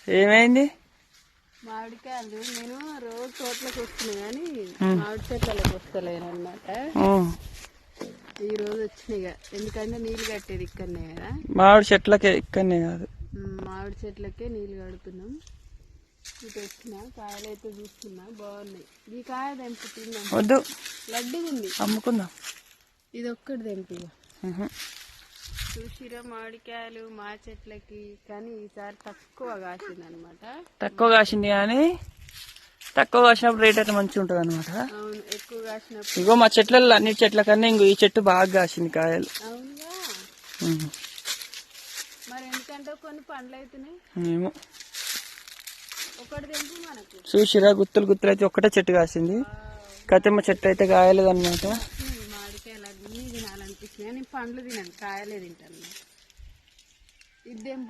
ఏమైంది? మామిడికాయలు నేను రోజు తోటలోకి వస్తున్నాయి కానీ మామిడి చెట్లలోకి వస్తలేను అనమాట. ఈ రోజు వచ్చినాయి ఎందుకంటే నీళ్లు కట్టేది ఇక్కడనే కదా. మామిడి చెట్లకే ఇక్కడనే కాదు, మామిడి చెట్లకే నీళ్లు కడుతున్నాం. ఇటు వచ్చిన కాయలు అయితే చూస్తున్నా బాగున్నాయి. ఈ కాయ తెంపు తిన్నాం. వద్దు, లడ్డుగా ఉంది, అమ్ముకుందాం. ఇది ఒక్కటి తెంపిగా. చూసిరా మామిడికాయలు మా చెట్లకి, కానీ ఈసారి తక్కువ కాసింది అనమాట. తక్కువ కాసింది కానీ తక్కువ కాసినప్పుడు రేట్ అయితే మంచిగా ఉంటుంది అనమాట. అవును, ఎక్కువ కాసినప్పుడు. ఇగో మా చెట్లలో అన్ని చెట్ల కన్నా ఇంకో ఈ చెట్టు బాగా కాసింది కాయలు. అవునుగా, మరి ఎందుకంటే కొన్ని పండ్లు అవుతున్నాయి. ఏమో ఒకటి తెంపు మనకు. చూసిరా గుత్తులు గుత్తులు అయితే ఒక్కటే చెట్టు కాసింది, కతిమ్మ చెట్టు అయితే కాయలేదు అనమాట. మామిడికాయలు అన్నీ తినాలనిపిస్తున్నాయి. నేను పండ్లు తినాను, కాయలే తింటాను. ఇది